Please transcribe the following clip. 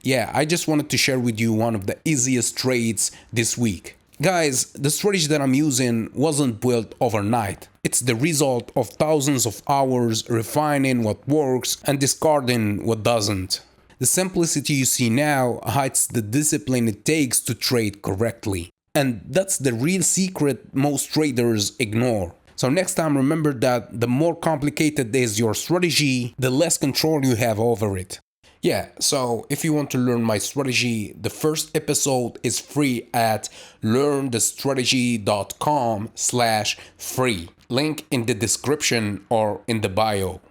yeah, I just wanted to share with you one of the easiest trades this week. Guys, the strategy that I'm using wasn't built overnight. It's the result of thousands of hours refining what works and discarding what doesn't. The simplicity you see now hides the discipline it takes to trade correctly. And that's the real secret most traders ignore. So next time, remember that the more complicated is your strategy, the less control you have over it. Yeah, so if you want to learn my strategy, the first episode is free at learnthestrategy.com/free. Link in the description or in the bio.